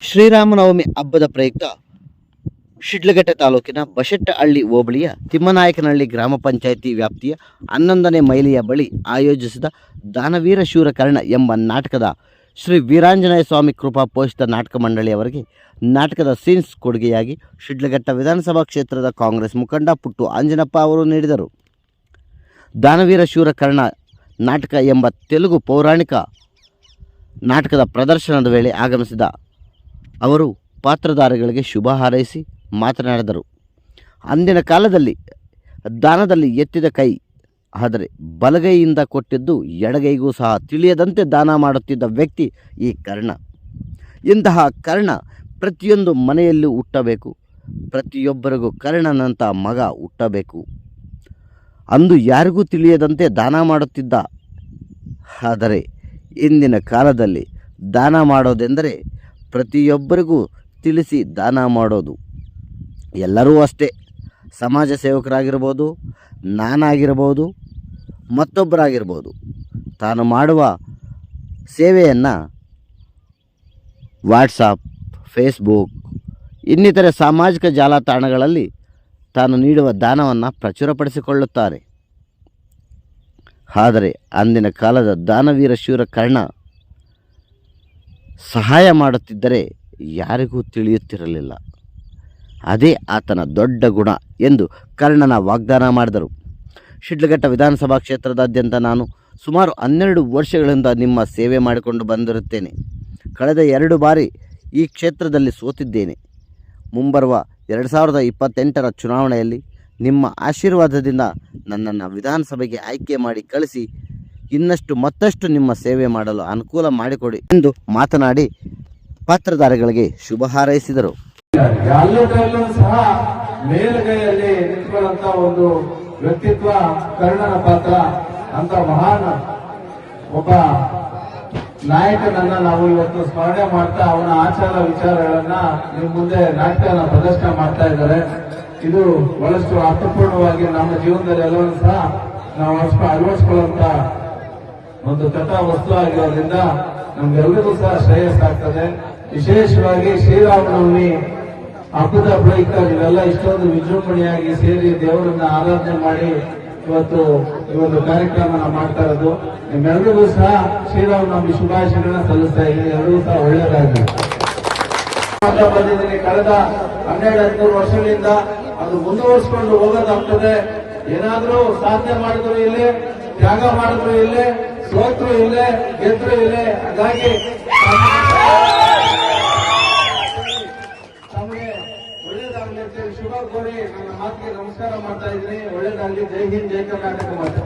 ಶ್ರೀರಾಮನವಮಿ ಹಬ್ಬದ ಪ್ರಯುಕ್ತ ಶಿಡ್ಲಘಟ್ಟ ತಾಲೂಕಿನ ಬಶೆಟ್ಟಹಳ್ಳಿ ಹೋಬಳಿಯ ತಿಮ್ಮನಾಯಕನಹಳ್ಳಿ ಗ್ರಾಮ ಪಂಚಾಯಿತಿ ವ್ಯಾಪ್ತಿಯ 11ನೇ ಮೈಲಿಯ ಬಳಿ ಆಯೋಜಿಸಿದ ದಾನವೀರ ಶೂರ ಕರ್ಣ ಎಂಬ ನಾಟಕದ ಶ್ರೀ ವೀರಾಂಜನೇಯ ಸ್ವಾಮಿ ಕೃಪಾ ಪೋಷಿತ ನಾಟಕ ಮಂಡಳಿಯವರಿಗೆ ನಾಟಕದ ಸೀನ್ಸ್ ಕೊಡುಗೆಯಾಗಿ ಶಿಡ್ಲಘಟ್ಟ ವಿಧಾನಸಭಾ ಕ್ಷೇತ್ರದ ಕಾಂಗ್ರೆಸ್ ಮುಖಂಡ ಪುಟ್ಟು ಆಂಜನಪ್ಪ ಅವರು ನೀಡಿದರು. ದಾನವೀರ ಶೂರ ಕರ್ಣ ನಾಟಕ ಎಂಬ ತೆಲುಗು ಪೌರಾಣಿಕ ನಾಟಕದ ಪ್ರದರ್ಶನದ ವೇಳೆ ಆಗಮಿಸಿದ ಅವರು ಪಾತ್ರಧಾರಿಗಳಿಗೆ ಶುಭ ಹಾರೈಸಿ ಮಾತನಾಡಿದರು. ಅಂದಿನ ಕಾಲದಲ್ಲಿ ದಾನದಲ್ಲಿ ಎತ್ತಿದ ಕೈ, ಆದರೆ ಬಲಗೈಯಿಂದ ಕೊಟ್ಟಿದ್ದು ಎಡಗೈಗೂ ಸಹ ತಿಳಿಯದಂತೆ ದಾನ ಮಾಡುತ್ತಿದ್ದ ವ್ಯಕ್ತಿ ಈ ಕರ್ಣ. ಇಂತಹ ಕರ್ಣ ಪ್ರತಿಯೊಂದು ಮನೆಯಲ್ಲೂ ಹುಟ್ಟಬೇಕು, ಪ್ರತಿಯೊಬ್ಬರಿಗೂ ಕರ್ಣನಂಥ ಮಗ ಹುಟ್ಟಬೇಕು. ಅಂದು ಯಾರಿಗೂ ತಿಳಿಯದಂತೆ ದಾನ ಮಾಡುತ್ತಿದ್ದ. ಆದರೆ ಇಂದಿನ ಕಾಲದಲ್ಲಿ ದಾನ ಮಾಡೋದೆಂದರೆ ಪ್ರತಿಯೊಬ್ಬರಿಗೂ ತಿಳಿಸಿ ದಾನ ಮಾಡೋದು. ಎಲ್ಲರೂ ಅಷ್ಟೇ, ಸಮಾಜ ಸೇವಕರಾಗಿರ್ಬೋದು, ನಾನಾಗಿರ್ಬೋದು, ಮತ್ತೊಬ್ಬರಾಗಿರ್ಬೋದು, ತಾನು ಮಾಡುವ ಸೇವೆಯನ್ನು ವಾಟ್ಸಪ್, ಫೇಸ್ಬುಕ್ ಇನ್ನಿತರೆ ಸಾಮಾಜಿಕ ಜಾಲತಾಣಗಳಲ್ಲಿ ತಾನು ನೀಡುವ ದಾನವನ್ನು ಪ್ರಚುರಪಡಿಸಿಕೊಳ್ಳುತ್ತಾರೆ. ಆದರೆ ಅಂದಿನ ಕಾಲದ ದಾನವೀರ ಶೂರ ಕರ್ಣ ಸಹಾಯ ಮಾಡುತ್ತಿದ್ದರೆ ಯಾರಿಗೂ ತಿಳಿಯುತ್ತಿರಲಿಲ್ಲ. ಅದೇ ಆತನ ದೊಡ್ಡ ಗುಣ ಎಂದು ಕರ್ಣನ ವಾಗ್ದಾನ ಮಾಡಿದರು. ಶಿಡ್ಲಘಟ್ಟ ವಿಧಾನಸಭಾ ಕ್ಷೇತ್ರದಾದ್ಯಂತ ನಾನು ಸುಮಾರು 12 ವರ್ಷಗಳಿಂದ ನಿಮ್ಮ ಸೇವೆ ಮಾಡಿಕೊಂಡು ಬಂದಿರುತ್ತೇನೆ. ಕಳೆದ 2 ಬಾರಿ ಈ ಕ್ಷೇತ್ರದಲ್ಲಿ ಸೋತಿದ್ದೇನೆ. ಮುಂಬರುವ 2028ರ ಚುನಾವಣೆಯಲ್ಲಿ ನಿಮ್ಮ ಆಶೀರ್ವಾದದಿಂದ ನನ್ನನ್ನು ವಿಧಾನಸಭೆಗೆ ಆಯ್ಕೆ ಮಾಡಿ ಕಳಿಸಿ ಇನ್ನಷ್ಟು ಮತ್ತಷ್ಟು ನಿಮ್ಮ ಸೇವೆ ಮಾಡಲು ಅನುಕೂಲ ಮಾಡಿಕೊಡಿ ಎಂದು ಮಾತನಾಡಿ ಪಾತ್ರಧಾರಿಗಳಿಗೆ ಶುಭ ಹಾರೈಸಿದರು. ಎಲ್ಲದರಲ್ಲೂ ಸಹ ಮೇಲುಗೈಯಲ್ಲಿ ನಿಂತ್ಕೊಳ್ಳುವಂತ ಒಂದು ವ್ಯಕ್ತಿತ್ವ ಕರ್ಣನ ಪಾತ್ರ. ಅಂತ ಮಹಾನ್ ಒಬ್ಬ ನಾಯಕನನ್ನ ನಾವು ಇವತ್ತು ಸ್ಮರಣೆ ಮಾಡ್ತಾ ಅವನ ಆಚಾರ ವಿಚಾರಗಳನ್ನ ನಿಮ್ಮ ಮುಂದೆ ನಾಟಕನ ಪ್ರದರ್ಶನ ಮಾಡ್ತಾ ಇದ್ದಾರೆ. ಇದು ಬಹಳಷ್ಟು ಅರ್ಥಪೂರ್ಣವಾಗಿ ನಮ್ಮ ಜೀವನದಲ್ಲಿ ಎಲ್ಲವನ್ನೂ ಸಹ ನಾವು ಅಳವಡಿಸಿಕೊಳ್ಳುವಂತ ಒಂದು ಕಥಾ ವಸ್ತು ಆಗಿರೋದ್ರಿಂದ ನಮ್ಗೆಲ್ಲರಿಗೂ ಸಹ ಶ್ರೇಯಸ್ಸಾಗ್ತದೆ. ವಿಶೇಷವಾಗಿ ಶ್ರೀರಾಮನವಮಿ ಹಬ್ಬದ ಪ್ರಯುಕ್ತ ನೀವೆಲ್ಲ ಇಷ್ಟೊಂದು ವಿಜೃಂಭಣೆಯಾಗಿ ಸೇರಿ ದೇವರನ್ನ ಆರಾಧನೆ ಮಾಡಿ ಇವತ್ತು ಈ ಒಂದು ಕಾರ್ಯಕ್ರಮನ ಮಾಡ್ತಾ ಇರೋದು. ನಿಮ್ಮೆಲ್ಲರಿಗೂ ಸಹ ಶ್ರೀರಾಮನವಮಿ ಶುಭಾಶಯಗಳನ್ನ ಸಲ್ಲಿಸ್ತಾ ಇದ್ದೀನಿ. ಎಲ್ಲರಿಗೂ ಸಹ ಒಳ್ಳೆಯದಾಗಲಿ. ಬಂದಿದ್ದೀನಿ ಕಳೆದ 12-13 ವರ್ಷಗಳಿಂದ ಅದು ಮುಂದುವರಿಸಿಕೊಂಡು ಹೋಗೋದಾಗ್ತದೆ. ಏನಾದ್ರೂ ಸಾಧನೆ ಮಾಡಿದ್ರು ಇಲ್ಲೇ, ತ್ಯಾಗ ಮಾಡಿದ್ರು ಇಲ್ಲೇ, ಸೋತ್ರು ಇಲ್ಲೇ, ಗೆದ್ರು ಇಲ್ಲೇ. ಹಾಗಾಗಿ ತಮಗೆ ಒಳ್ಳೇದಾಗಲಿ ಅಂತ ಶುಭ ಕೋರಿ ನನ್ನ ಮಾತಿಗೆ ನಮಸ್ಕಾರ ಮಾಡ್ತಾ ಇದ್ದೀನಿ. ಒಳ್ಳೇದಾಗಲಿ. ಜೈ ಹಿಂದ್, ಜೈ ಕರ್ನಾಟಕ ಮಾತೆ.